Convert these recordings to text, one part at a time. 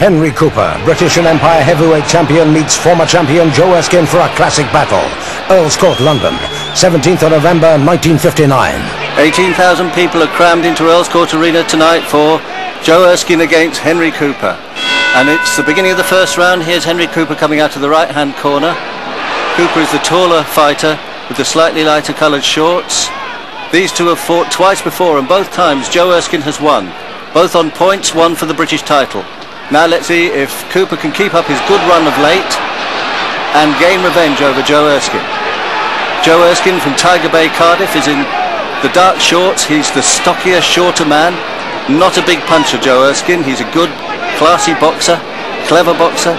Henry Cooper, British and Empire heavyweight champion, meets former champion Joe Erskine for a classic battle. Earls Court, London, 17th of November 1959. 18,000 people are crammed into Earls Court Arena tonight for Joe Erskine against Henry Cooper. And it's the beginning of the first round. Here's Henry Cooper coming out of the right-hand corner. Cooper is the taller fighter with the slightly lighter coloured shorts. These two have fought twice before, and both times Joe Erskine has won. Both on points, one for the British title. Now let's see if Cooper can keep up his good run of late and gain revenge over Joe Erskine. Joe Erskine from Tiger Bay, Cardiff, is in the dark shorts. He's the stockier, shorter man. Not a big puncher, Joe Erskine. He's a good, classy boxer, clever boxer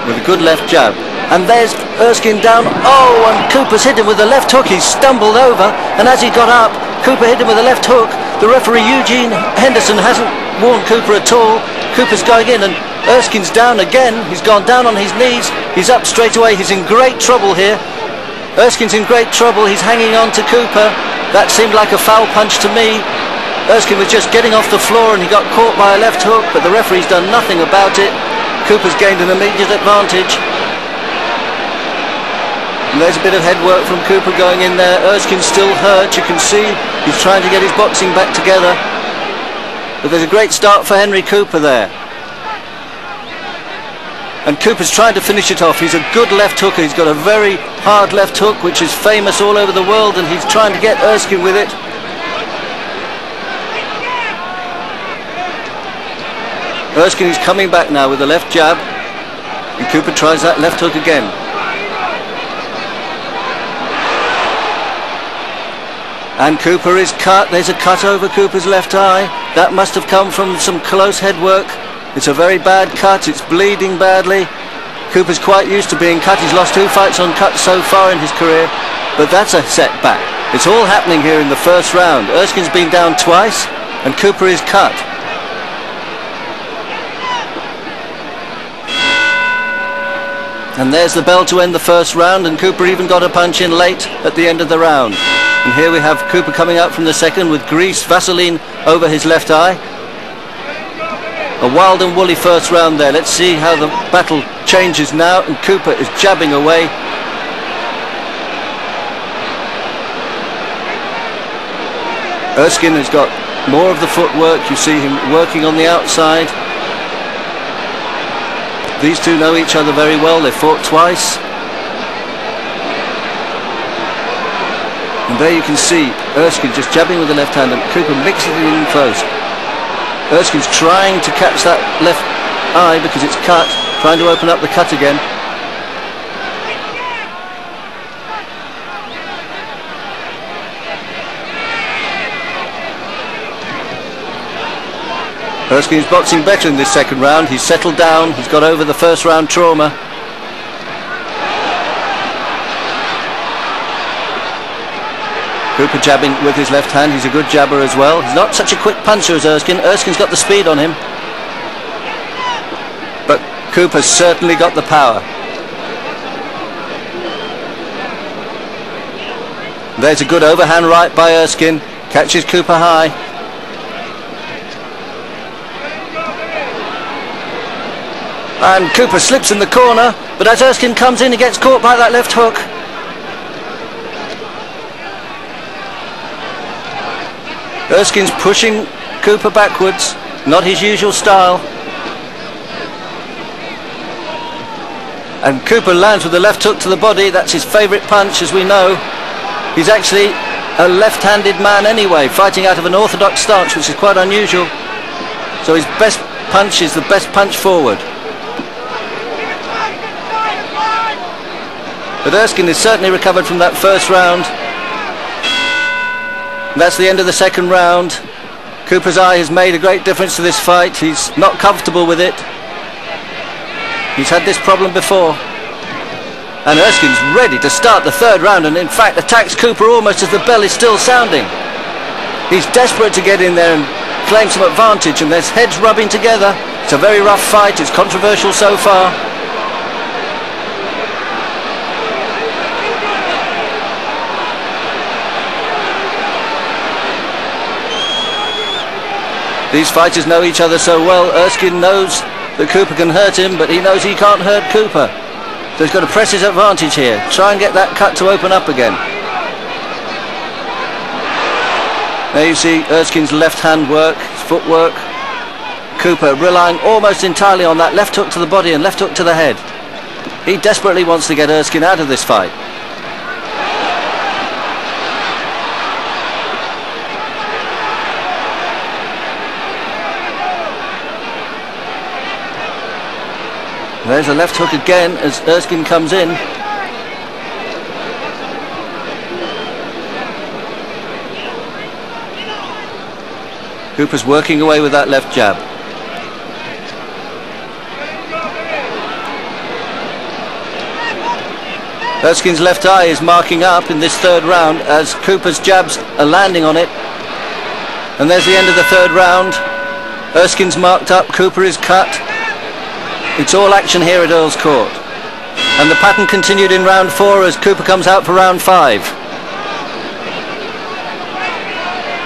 with a good left jab. And there's Erskine down. Oh, and Cooper's hit him with a left hook. He stumbled over, and as he got up, Cooper hit him with a left hook. The referee, Eugene Henderson, hasn't warned Cooper at all. Cooper's going in, and Erskine's down again. He's gone down on his knees. He's up straight away. He's in great trouble here. Erskine's in great trouble. He's hanging on to Cooper. That seemed like a foul punch to me. Erskine was just getting off the floor, and he got caught by a left hook, but the referee's done nothing about it. Cooper's gained an immediate advantage. And there's a bit of head work from Cooper going in there. Erskine's still hurt, you can see. He's trying to get his boxing back together. But there's a great start for Henry Cooper there. And Cooper's trying to finish it off. He's a good left hooker. He's got a very hard left hook, which is famous all over the world, and he's trying to get Erskine with it. Erskine is coming back now with the left jab, and Cooper tries that left hook again. And Cooper is cut. There's a cut over Cooper's left eye. That must have come from some close head work. It's a very bad cut. It's bleeding badly. Cooper's quite used to being cut. He's lost 2 fights on cuts so far in his career, but that's a setback. It's all happening here in the first round. Erskine's been down twice, and Cooper is cut. And there's the bell to end the first round, and Cooper even got a punch in late at the end of the round. And here we have Cooper coming out from the second with grease, Vaseline over his left eye. A wild and woolly first round there. Let's see how the battle changes now, and Cooper is jabbing away. Erskine has got more of the footwork. You see him working on the outside. These two know each other very well. They've fought twice. And there you can see Erskine just jabbing with the left hand, and Cooper mixing it in close. Erskine's trying to catch that left eye because it's cut, trying to open up the cut again. Erskine's boxing better in this second round. He's settled down. He's got over the first round trauma. Cooper jabbing with his left hand. He's a good jabber as well. He's not such a quick puncher as Erskine. Erskine's got the speed on him, but Cooper's certainly got the power. There's a good overhand right by Erskine. Catches Cooper high. And Cooper slips in the corner, but as Erskine comes in, he gets caught by that left hook. Erskine's pushing Cooper backwards, not his usual style. And Cooper lands with the left hook to the body. That's his favourite punch, as we know. He's actually a left-handed man anyway, fighting out of an orthodox stance, which is quite unusual. So his best punch is the best punch forward. But Erskine has certainly recovered from that first round. That's the end of the second round. Cooper's eye has made a great difference to this fight. He's not comfortable with it. He's had this problem before. And Erskine's ready to start the third round, and in fact attacks Cooper almost as the bell is still sounding. He's desperate to get in there and claim some advantage, and there's heads rubbing together. It's a very rough fight. It's controversial so far. These fighters know each other so well. Erskine knows that Cooper can hurt him, but he knows he can't hurt Cooper. So he's got to press his advantage here. Try and get that cut to open up again. There you see Erskine's left hand work, his footwork. Cooper relying almost entirely on that left hook to the body and left hook to the head. He desperately wants to get Erskine out of this fight. There's a left hook again as Erskine comes in. Cooper's working away with that left jab. Erskine's left eye is marking up in this third round as Cooper's jabs are landing on it. And there's the end of the third round. Erskine's marked up, Cooper is cut. It's all action here at Earl's Court. And the pattern continued in round 4 as Cooper comes out for round 5.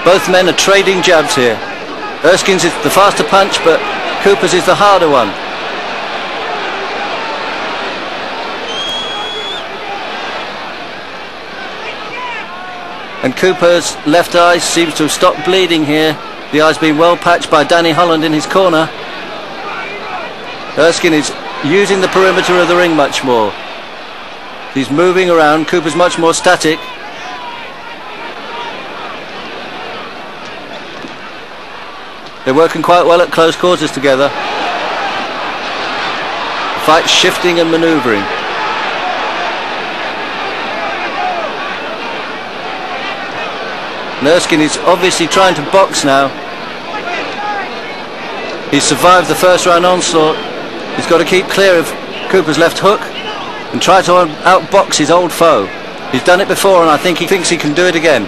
Both men are trading jabs here. Erskine's is the faster punch, but Cooper's is the harder one. And Cooper's left eye seems to have stopped bleeding here. The eye's been well patched by Danny Holland in his corner. Erskine is using the perimeter of the ring much more. He's moving around. Cooper's much more static. They're working quite well at close quarters together. The fight's shifting and manoeuvring. And Erskine is obviously trying to box now. He's survived the first round onslaught. He's got to keep clear of Cooper's left hook and try to outbox his old foe. He's done it before and I think he thinks he can do it again.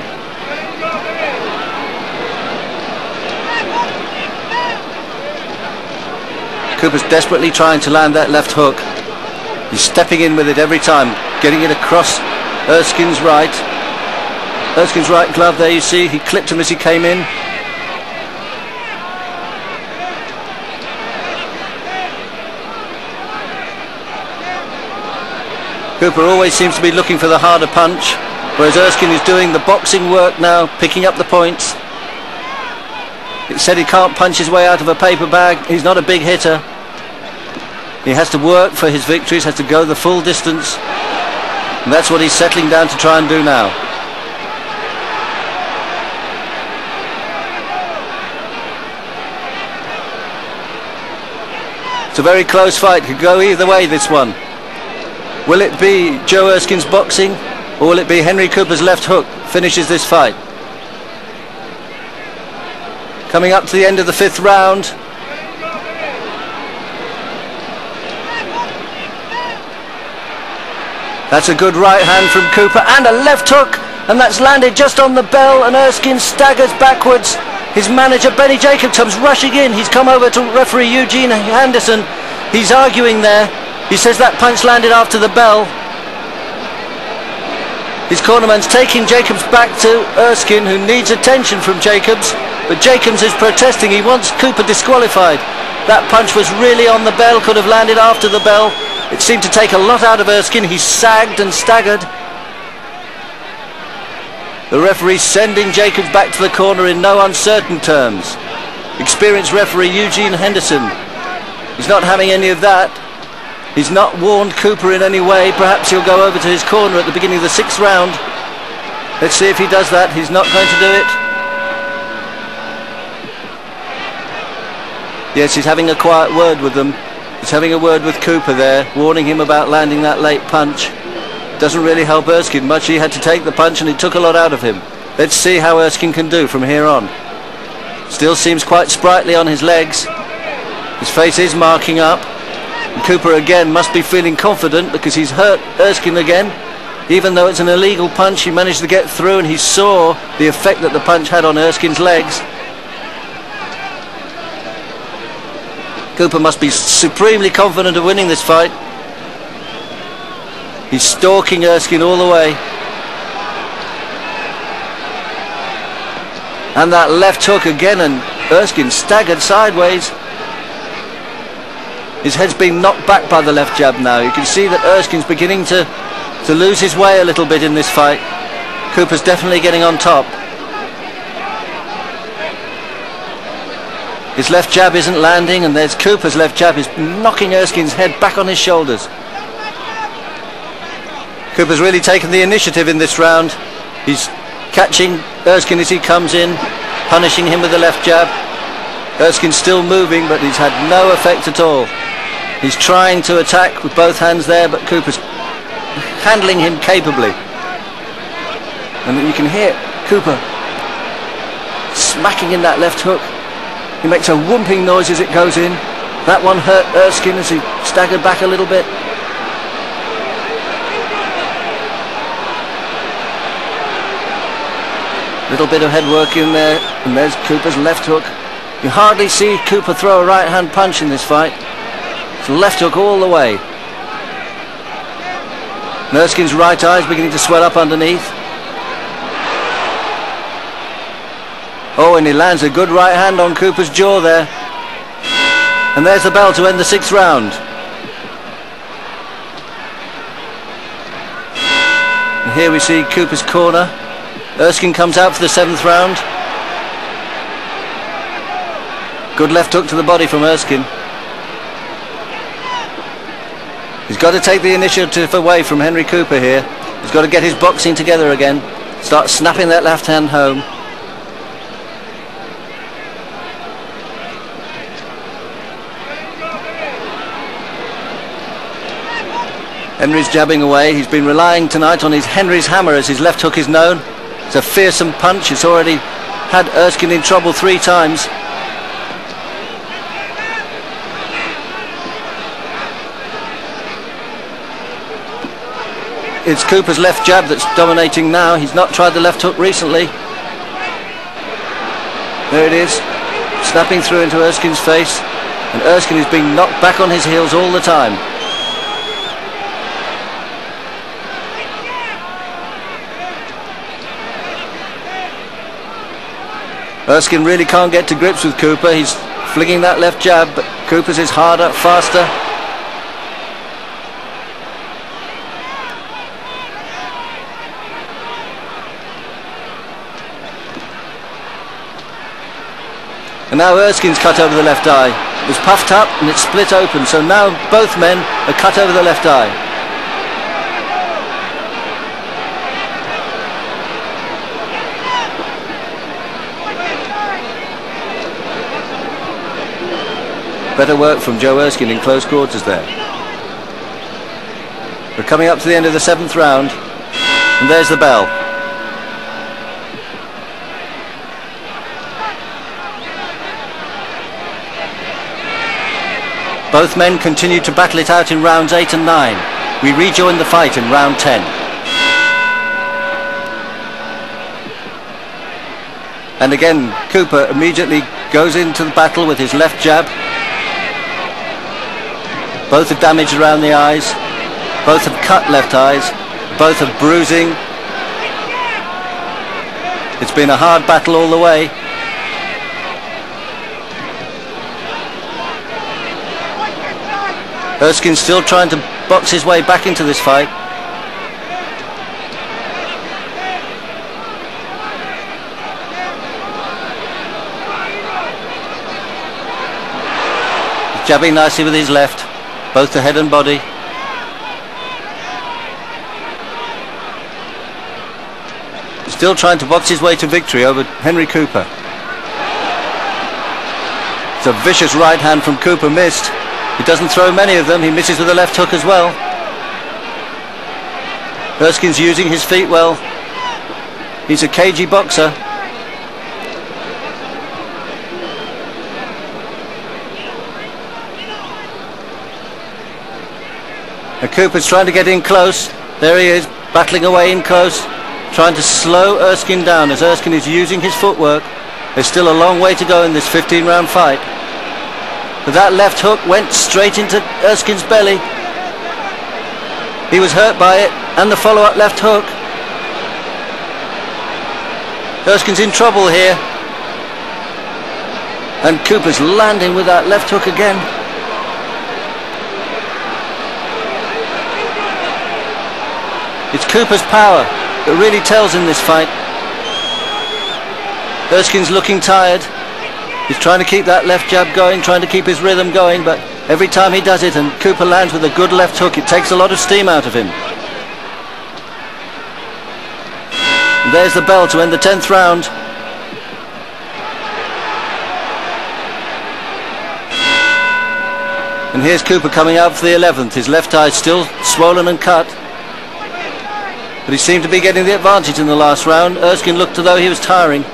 Cooper's desperately trying to land that left hook. He's stepping in with it every time, getting it across Erskine's right. Erskine's right glove there, you see, he clipped him as he came in. Cooper always seems to be looking for the harder punch, whereas Erskine is doing the boxing work now, picking up the points. It said he can't punch his way out of a paper bag. He's not a big hitter. He has to work for his victories, has to go the full distance, and that's what he's settling down to try and do now. It's a very close fight, could go either way, this one. Will it be Joe Erskine's boxing, or will it be Henry Cooper's left hook finishes this fight? Coming up to the end of the 5th round. That's a good right hand from Cooper and a left hook, and that's landed just on the bell, and Erskine staggers backwards. His manager Benny Jacobs comes rushing in. He's come over to referee Eugene Henderson. He's arguing there. He says that punch landed after the bell. His cornerman's taking Jacobs back to Erskine, who needs attention from Jacobs, but Jacobs is protesting. He wants Cooper disqualified. That punch was really on the bell, could have landed after the bell. It seemed to take a lot out of Erskine. He sagged and staggered. The referee sending Jacobs back to the corner in no uncertain terms. Experienced referee Eugene Henderson. He's not having any of that. He's not warned Cooper in any way. Perhaps he'll go over to his corner at the beginning of the 6th round. Let's see if he does that. He's not going to do it. Yes, he's having a quiet word with them. He's having a word with Cooper there, warning him about landing that late punch. Doesn't really help Erskine much. He had to take the punch and it took a lot out of him. Let's see how Erskine can do from here on. Still seems quite sprightly on his legs. His face is marking up. And Cooper again must be feeling confident because he's hurt Erskine again. Even though it's an illegal punch, he managed to get through and he saw the effect that the punch had on Erskine's legs. Cooper must be supremely confident of winning this fight. He's stalking Erskine all the way. And that left hook again, and Erskine staggered sideways. His head's been knocked back by the left jab now. You can see that Erskine's beginning to lose his way a little bit in this fight. Cooper's definitely getting on top. His left jab isn't landing, and there's Cooper's left jab is knocking Erskine's head back on his shoulders. Cooper's really taken the initiative in this round. He's catching Erskine as he comes in, punishing him with the left jab. Erskine's still moving, but he's had no effect at all. He's trying to attack with both hands there, but Cooper's handling him capably. And you can hear Cooper smacking in that left hook. He makes a whomping noise as it goes in. That one hurt Erskine as he staggered back a little bit. Little bit of head work in there, and there's Cooper's left hook. You hardly see Cooper throw a right hand punch in this fight. It's a left hook all the way. And Erskine's right eye is beginning to swell up underneath. Oh, and he lands a good right hand on Cooper's jaw there. And there's the bell to end the 6th round. And here we see Cooper's corner. Erskine comes out for the 7th round. Good left hook to the body from Erskine. He's got to take the initiative away from Henry Cooper here. He's got to get his boxing together again. Start snapping that left hand home. Henry's jabbing away. He's been relying tonight on his Henry's hammer, as his left hook is known. It's a fearsome punch. It's already had Erskine in trouble 3 times. It's Cooper's left jab that's dominating now. He's not tried the left hook recently. There it is, snapping through into Erskine's face, and Erskine is being knocked back on his heels all the time. Erskine really can't get to grips with Cooper. He's flinging that left jab, but Cooper's is harder, faster. And now Erskine's cut over the left eye. It was puffed up and it's split open, so now both men are cut over the left eye. Better work from Joe Erskine in close quarters there. We're coming up to the end of the 7th round, and there's the bell. Both men continue to battle it out in rounds 8 and 9. We rejoin the fight in round 10. And again, Cooper immediately goes into the battle with his left jab. Both are damaged around the eyes. Both have cut left eyes. Both have bruising. It's been a hard battle all the way. Erskine's still trying to box his way back into this fight. He's jabbing nicely with his left, both the head and body. Still trying to box his way to victory over Henry Cooper. It's a vicious right hand from Cooper, missed. He doesn't throw many of them. He misses with the left hook as well. Erskine's using his feet well. He's a cagey boxer. And Cooper's trying to get in close. There he is, battling away in close, trying to slow Erskine down as Erskine is using his footwork. There's still a long way to go in this 15-round fight. But that left hook went straight into Erskine's belly. He was hurt by it, and the follow-up left hook. Erskine's in trouble here. And Cooper's landing with that left hook again. It's Cooper's power that really tells in this fight. Erskine's looking tired. He's trying to keep that left jab going, trying to keep his rhythm going, but every time he does it and Cooper lands with a good left hook, it takes a lot of steam out of him. And there's the bell to end the 10th round. And here's Cooper coming out for the 11th. His left eye still swollen and cut, but he seemed to be getting the advantage in the last round. Erskine looked as though he was tiring.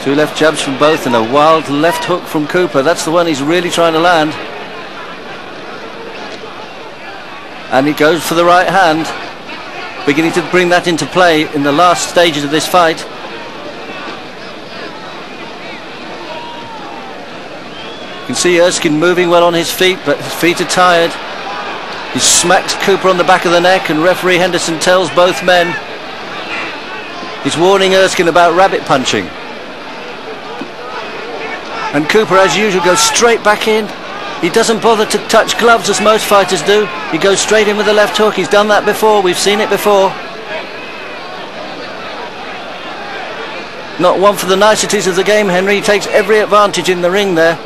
Two left jabs from both and a wild left hook from Cooper. That's the one he's really trying to land. And he goes for the right hand, beginning to bring that into play in the last stages of this fight. You can see Erskine moving well on his feet, but his feet are tired. He smacks Cooper on the back of the neck, and referee Henderson tells both men. He's warning Erskine about rabbit punching. And Cooper, as usual, goes straight back in. He doesn't bother to touch gloves as most fighters do. He goes straight in with the left hook. He's done that before. We've seen it before. Not one for the niceties of the game, Henry. He takes every advantage in the ring there.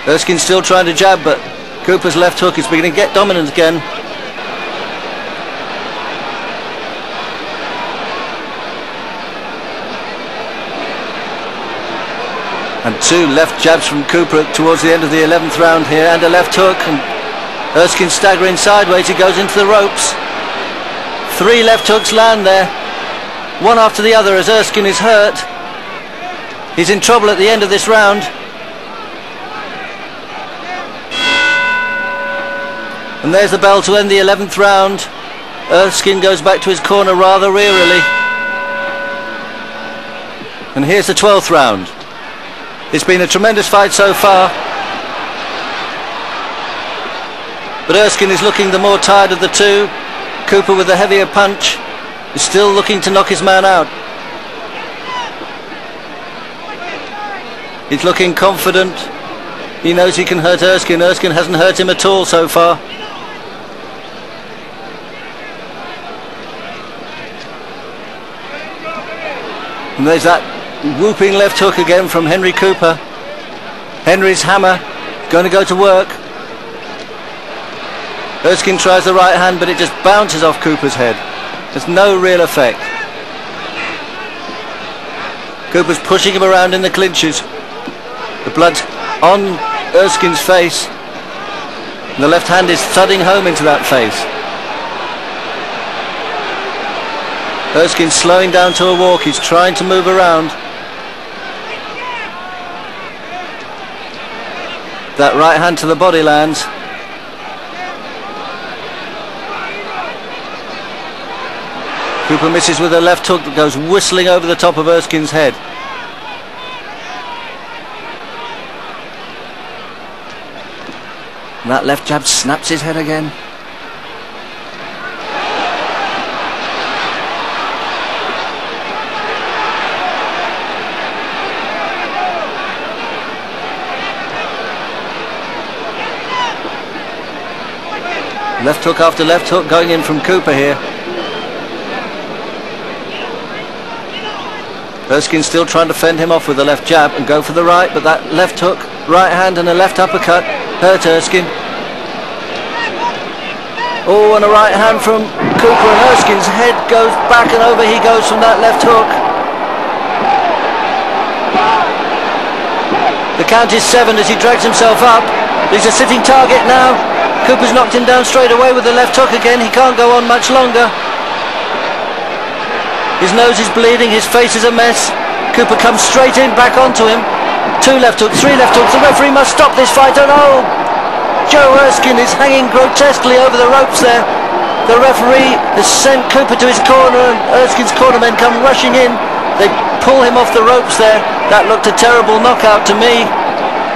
Erskine's still trying to jab, but Cooper's left hook is beginning to get dominant again. And two left jabs from Cooper towards the end of the 11th round here, and a left hook, and Erskine staggering sideways. He goes into the ropes. Three left hooks land there, one after the other, as Erskine is hurt. He's in trouble at the end of this round. And there's the bell to end the 11th round. Erskine goes back to his corner rather wearily. And here's the 12th round. It's been a tremendous fight so far, but Erskine is looking the more tired of the two. Cooper, with the heavier punch, is still looking to knock his man out. He's looking confident. He knows he can hurt Erskine. Erskine hasn't hurt him at all so far. And there's that whooping left hook again from Henry Cooper. Henry's hammer going to go to work. Erskine tries the right hand, but it just bounces off Cooper's head. There's no real effect. Cooper's pushing him around in the clinches. The blood's on Erskine's face, and the left hand is thudding home into that face. Erskine's slowing down to a walk. He's trying to move around. That right hand to the body lands. Cooper misses with a left hook that goes whistling over the top of Erskine's head. And that left jab snaps his head again. Left hook after left hook going in from Cooper here. Erskine still trying to fend him off with the left jab and go for the right, but that left hook, right hand and a left uppercut hurt Erskine. Oh, and a right hand from Cooper, and Erskine's head goes back and over he goes from that left hook. The count is 7 as he drags himself up. He's a sitting target now. Cooper's knocked him down straight away with the left hook again. He can't go on much longer. His nose is bleeding, his face is a mess. Cooper comes straight in, back onto him. Two left hooks, three left hooks. The referee must stop this fight. Oh no! Joe Erskine is hanging grotesquely over the ropes there. The referee has sent Cooper to his corner, and Erskine's cornermen come rushing in. They pull him off the ropes there. That looked a terrible knockout to me.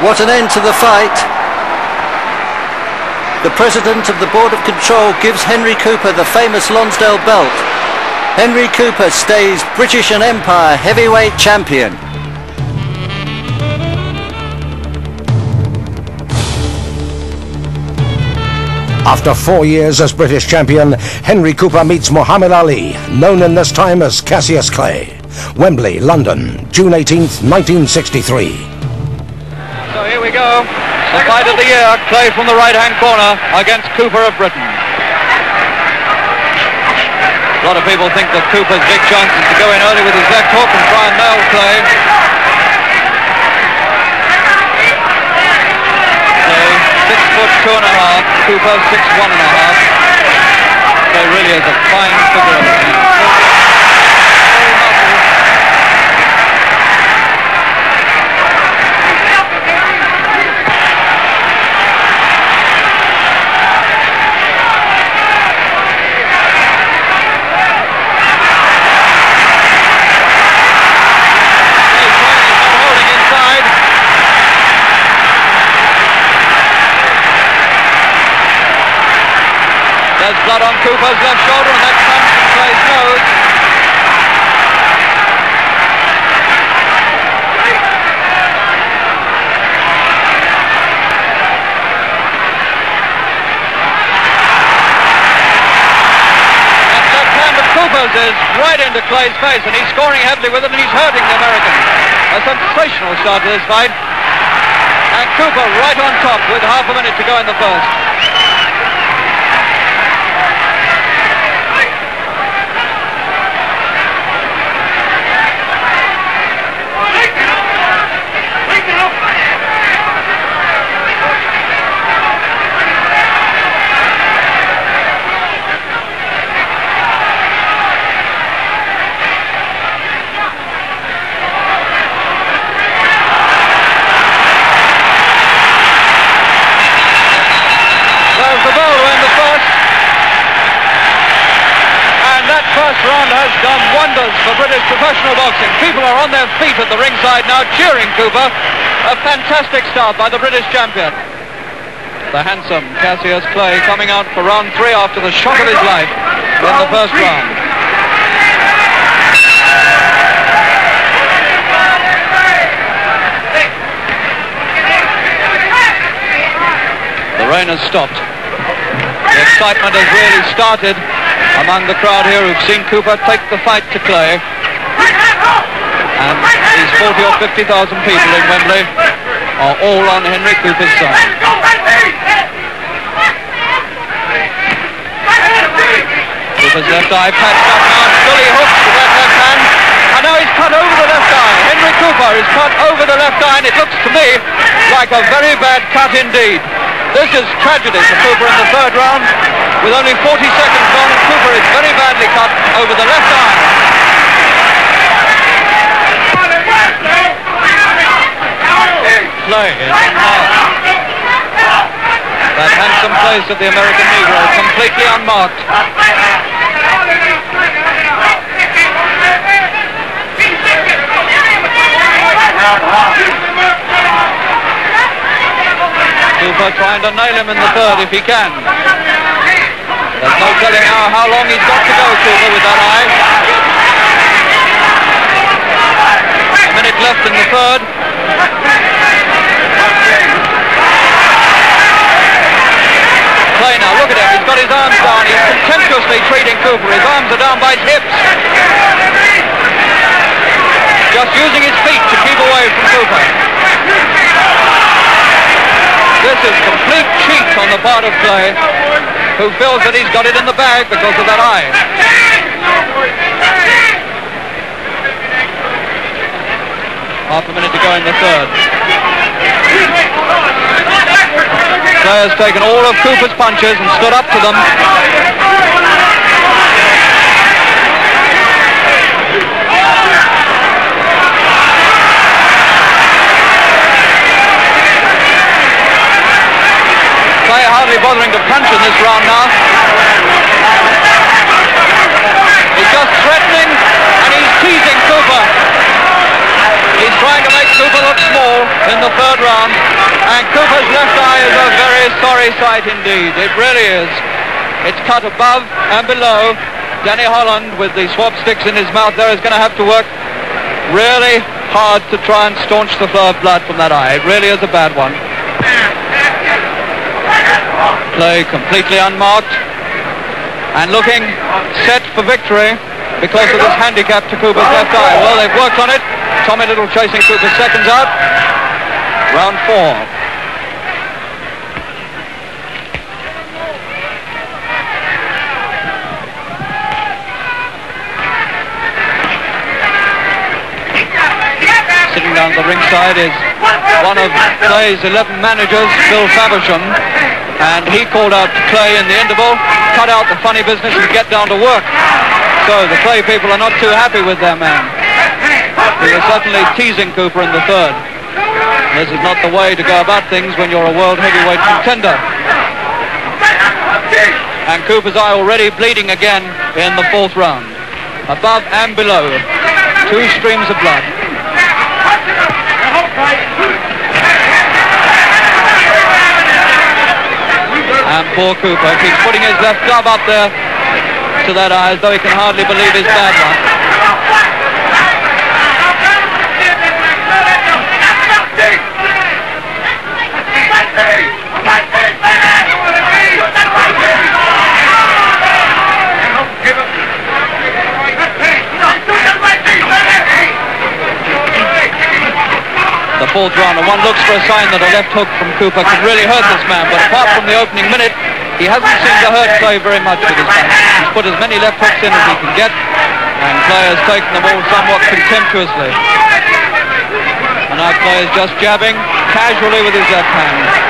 What an end to the fight. the president of the Board of Control gives Henry Cooper the famous Lonsdale belt. Henry Cooper stays British and Empire heavyweight champion. After 4 years as British champion, Henry Cooper meets Muhammad Ali, known in this time as Cassius Clay. Wembley, London, June 18th, 1963. So here we go. The fight of the year, Clay from the right-hand corner against Cooper of Britain. A lot of people think that Cooper's big chance is to go in early with his left hook and try and nail Clay. Clay, 6'2½", Cooper 6'1½". Clay really is a fine figure. There's blood on Cooper's left shoulder, and that comes from Clay's nose. That left hand of Cooper's is right into Clay's face, and he's scoring heavily with it, and he's hurting the American. A sensational start to this fight. And Cooper right on top with half a minute to go in the first. Round has done wonders for British professional boxing. People are on their feet at the ringside now cheering Cooper. A fantastic start by the British champion. The handsome Cassius Clay coming out for round 3 after the shock of his life in the first round. The rain has stopped. The excitement has really started among the crowd here who've seen Cooper take the fight to Clay. And these 40 or 50,000 people in Wembley are all on Henry Cooper's side. Cooper's left eye patched up now, still he hooks with that left hand. And now he's cut over the left eye. Henry Cooper is cut over the left eye, and it looks to me like a very bad cut indeed. This is tragedy for Cooper in the third round. With only 40 seconds gone, and Cooper is very badly cut over the left eye. Clay is unmarked. That handsome place of the American Negro, completely unmarked. Cooper trying to nail him in the third if he can. There's no telling how long he's got to go, Cooper, with that eye. A minute left in the third. Clay now, look at him, he's got his arms down, he's contemptuously treating Cooper, his arms are down by his hips. Just using his feet to keep away from Cooper. This is complete cheat on the part of Clay, who feels that he's got it in the bag because of that eye. Half a minute to go in the third. Clay has taken all of Cooper's punches and stood up to them. Clay hardly bothering to punch in this round now. He's just threatening and he's teasing Cooper. He's trying to make Cooper look small in the third round, and Cooper's left eye is a very very sorry sight indeed. It really is. It's cut above and below. Danny Holland, with the swab sticks in his mouth there, is going to have to work really hard to try and staunch the flow of blood from that eye. It really is a bad one. Clay completely unmarked and looking set for victory because of this handicap to Cooper's left eye. Well, they've worked on it. Tommy Little chasing Cooper's seconds out. Round 4. Sitting down at the ringside is one of Clay's 11 managers, Phil Faversham, and he called out to Clay in the interval, cut out the funny business and get down to work. So the Clay people are not too happy with their man. He was certainly teasing Cooper in the third. This is not the way to go about things when you're a world heavyweight contender. And Cooper's eye already bleeding again in the 4th round. Above and below, 2 streams of blood. And poor Cooper keeps putting his left glove up there to that eye as though he can hardly believe his bad one. The 4th round, and one looks for a sign that a left hook from Cooper could really hurt this man, but apart from the opening minute, he hasn't seemed to hurt Clay very much with his punch. He's put as many left hooks in as he can get, and Clay has taken them all somewhat contemptuously. And now Clay is just jabbing casually with his left hand.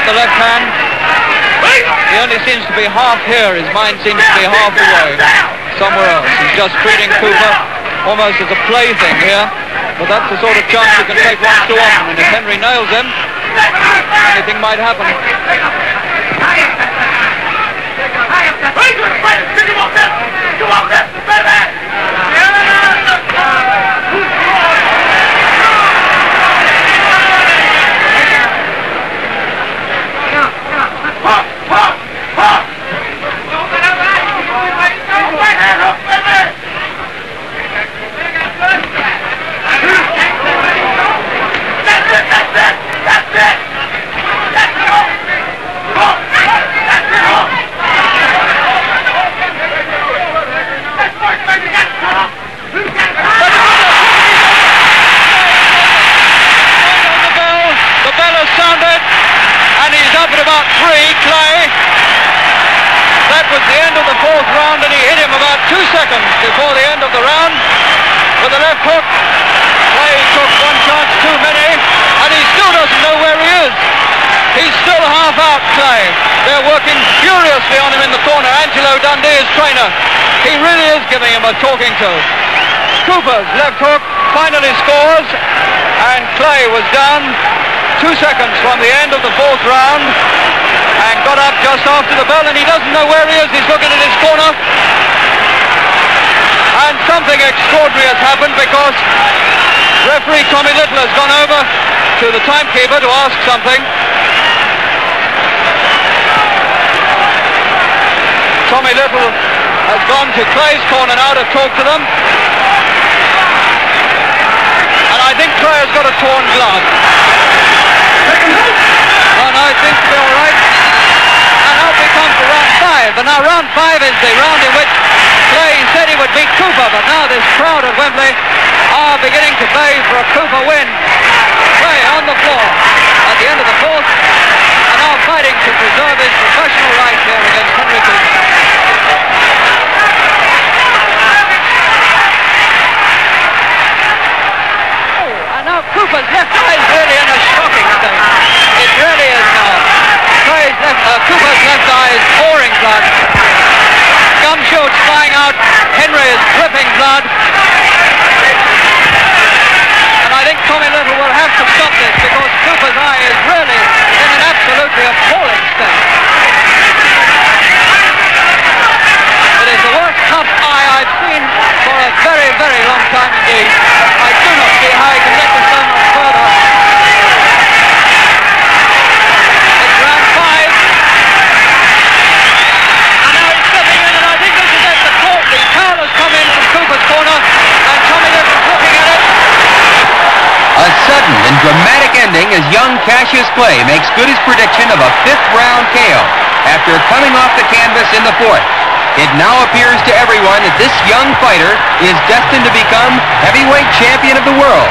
The left hand. He only seems to be half here. His mind seems to be half away somewhere else. He's just treating Cooper almost as a plaything here. But that's the sort of chance you can take once too often. And if Henry nails him, anything might happen. Before the end of the round with the left hook. Clay took one chance too many, and he still doesn't know where he is. He's still half out, Clay. They're working furiously on him in the corner. Angelo Dundee, his trainer. He really is giving him a talking to. Cooper's left hook finally scores, and Clay was down 2 seconds from the end of the 4th round and got up just after the bell, and he doesn't know where he is. He's looking at his corner. And something extraordinary has happened because referee Tommy Little has gone over to the timekeeper to ask something. Tommy Little has gone to Clay's corner now to talk to them. And I think Clay has got a torn glove. Oh no, it seems to be all right. And out we come to round 5. And now round 5 is the round in which Clay said he would beat Cooper, but now this crowd at Wembley are beginning to bay for a Cooper win. Clay on the floor at the end of the 4th, and now fighting to preserve his professional right here against Henry Cooper. Oh, and now Cooper's left eye is really in a shocking state. It really is now. Clay's Cooper's left eye is pouring blood. Gum shoots flying out. Henry is dripping blood. And I think Tommy Little will have to stop this because Cooper's eye is really in an absolutely appalling state. It is the worst cut eye I've seen for a very, very long time indeed. I do not see how he can let this go much further. It's round 5. And now he's stepping in, and I think this is it. The foul has come in from Cooper's corner, and Tommy Little's looking at it. A sudden and dramatic ending as young Cassius Clay makes good his prediction of a 5th round KO after coming off the canvas in the 4th. It now appears to everyone that this young fighter is destined to become heavyweight champion of the world.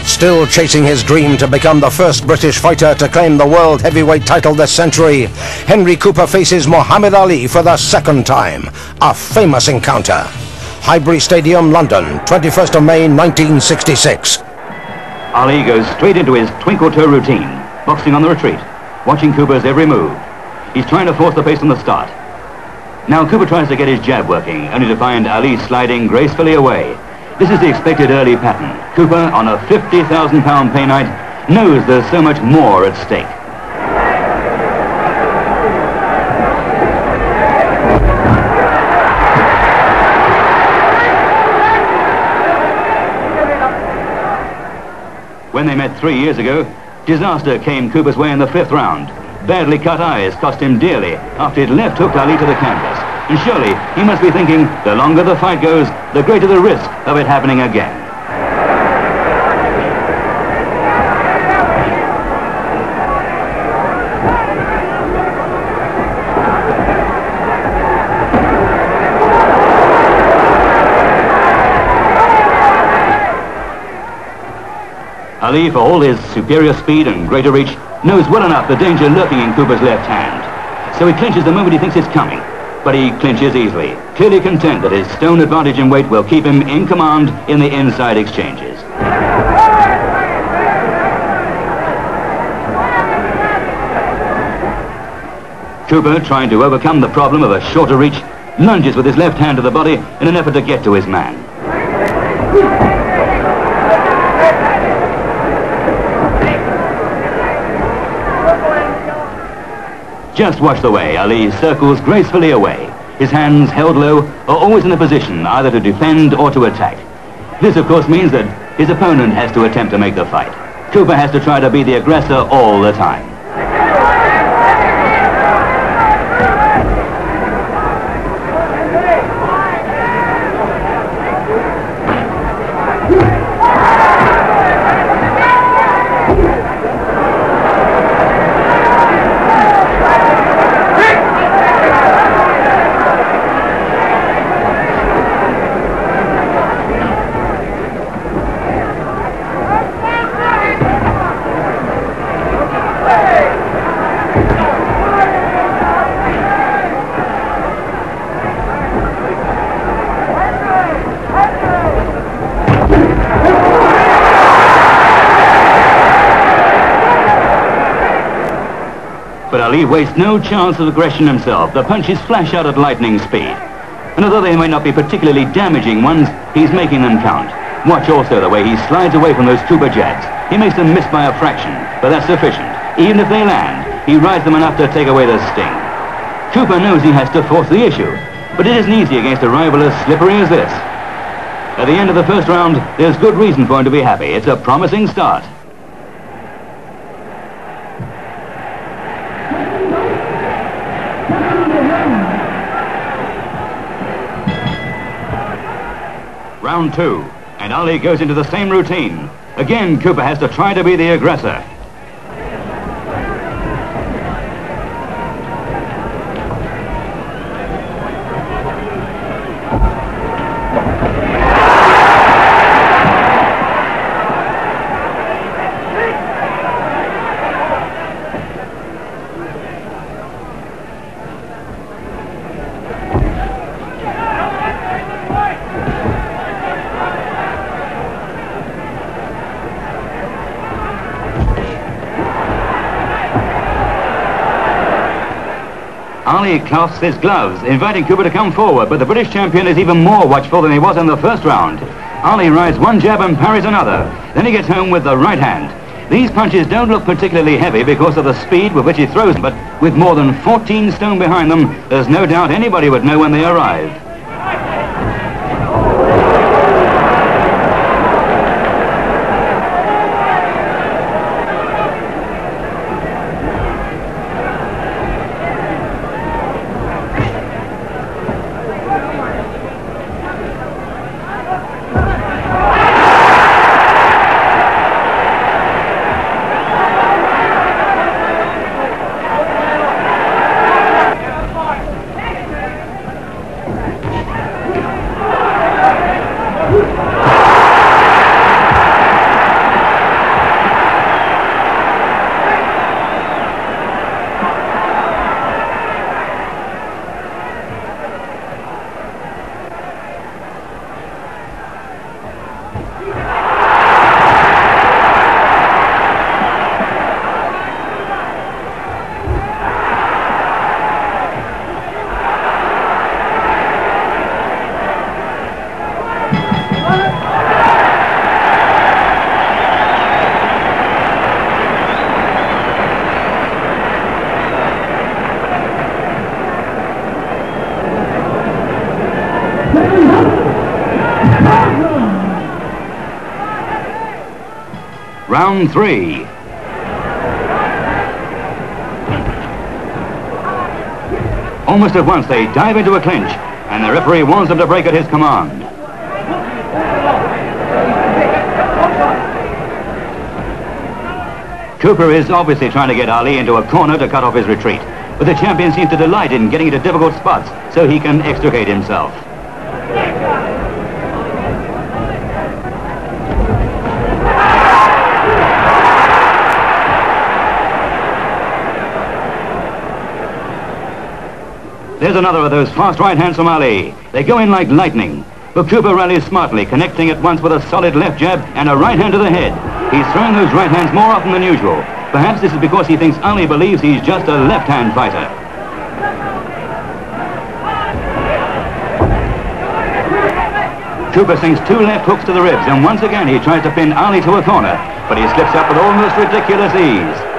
Still chasing his dream to become the first British fighter to claim the world heavyweight title this century, Henry Cooper faces Muhammad Ali for the 2nd time. A famous encounter. Highbury Stadium, London, 21st of May 1966. Ali goes straight into his twinkle-toe routine, boxing on the retreat, watching Cooper's every move. He's trying to force the pace from the start. Now Cooper tries to get his jab working, only to find Ali sliding gracefully away. This is the expected early pattern. Cooper, on a £50,000 pay night, knows there's so much more at stake. When they met 3 years ago, disaster came Cooper's way in the 5th round. Badly cut eyes cost him dearly after he'd left hooked Ali to the canvas. And surely he must be thinking the longer the fight goes, the greater the risk of it happening again. Ali, for all his superior speed and greater reach, knows well enough the danger lurking in Cooper's left hand. So he clinches the moment he thinks it's coming. But he clinches easily, clearly content that his stone advantage in weight will keep him in command in the inside exchanges. Cooper, trying to overcome the problem of a shorter reach, lunges with his left hand to the body in an effort to get to his man. Just watch the way Ali circles gracefully away. His hands held low are always in a position either to defend or to attack. This of course means that his opponent has to attempt to make the fight. Cooper has to try to be the aggressor all the time. But Ali wastes no chance of aggression himself. The punches flash out at lightning speed. And although they may not be particularly damaging ones, he's making them count. Watch also the way he slides away from those Cooper jabs. He makes them miss by a fraction, but that's sufficient. Even if they land, he rides them enough to take away the sting. Cooper knows he has to force the issue, but it isn't easy against a rival as slippery as this. At the end of the 1st round, there's good reason for him to be happy. It's a promising start. Round 2, and Ali goes into the same routine. Again, Cooper has to try to be the aggressor. Ali clasps his gloves, inviting Cooper to come forward, but the British champion is even more watchful than he was in the first round. Ali rides one jab and parries another. Then he gets home with the right hand. These punches don't look particularly heavy because of the speed with which he throws them, but with more than 14 stone behind them, there's no doubt anybody would know when they arrive. Round 3. Almost at once they dive into a clinch, and the referee warns them to break at his command. Cooper is obviously trying to get Ali into a corner to cut off his retreat, but the champion seems to delight in getting into difficult spots so he can extricate himself. There's another of those fast right hands from Ali. They go in like lightning. But Cooper rallies smartly, connecting at once with a solid left jab and a right hand to the head. He's throwing those right hands more often than usual. Perhaps this is because he thinks Ali believes he's just a left-hand fighter. Cooper sinks 2 left hooks to the ribs, and once again he tries to pin Ali to a corner, but he slips up with almost ridiculous ease.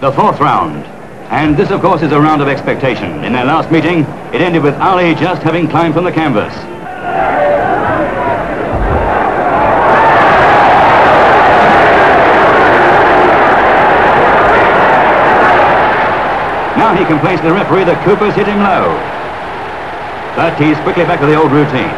The 4th round. And this, of course, is a round of expectation. In their last meeting, it ended with Ali just having climbed from the canvas. Now he complains to the referee that Cooper's hit him low. But he's quickly back to the old routine.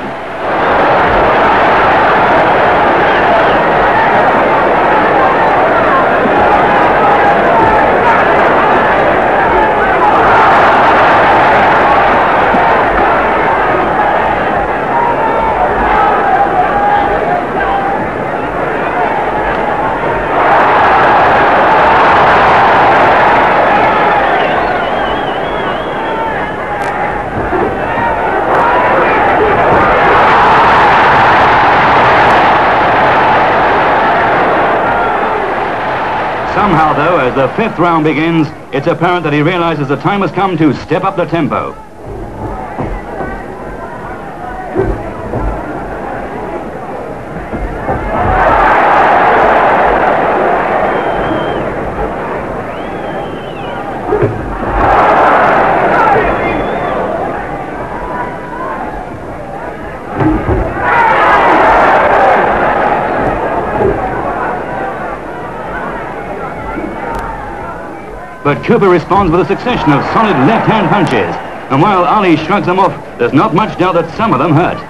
Somehow, though, as the 5th round begins, it's apparent that he realizes the time has come to step up the tempo. Cooper responds with a succession of solid left-hand punches. And while Ali shrugs them off, there's not much doubt that some of them hurt.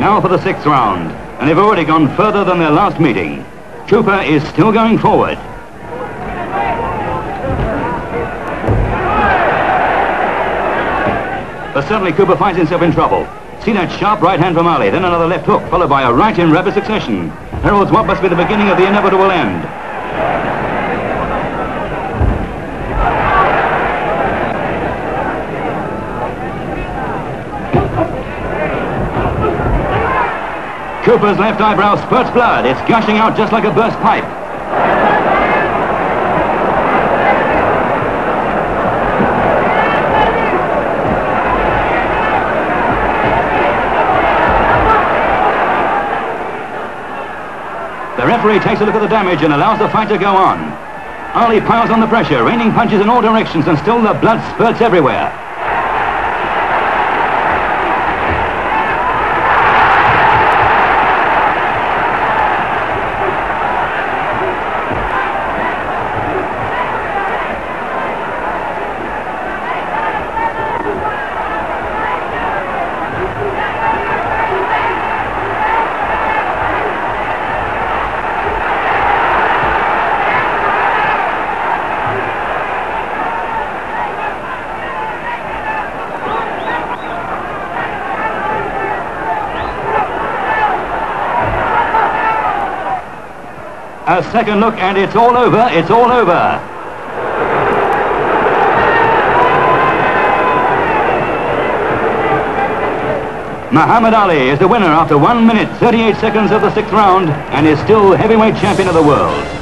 Now for the 6th round, and they've already gone further than their last meeting. Cooper is still going forward. But suddenly Cooper finds himself in trouble. See that sharp right hand from Ali, then another left hook, followed by a right in rapid succession. Heralds what must be the beginning of the inevitable end. Cooper's left eyebrow spurts blood. It's gushing out just like a burst pipe. The referee takes a look at the damage and allows the fight to go on. Ali piles on the pressure, raining punches in all directions, and still the blood spurts everywhere. A second look and it's all over, it's all over. Muhammad Ali is the winner after 1 minute 38 seconds of the 6th round and is still heavyweight champion of the world.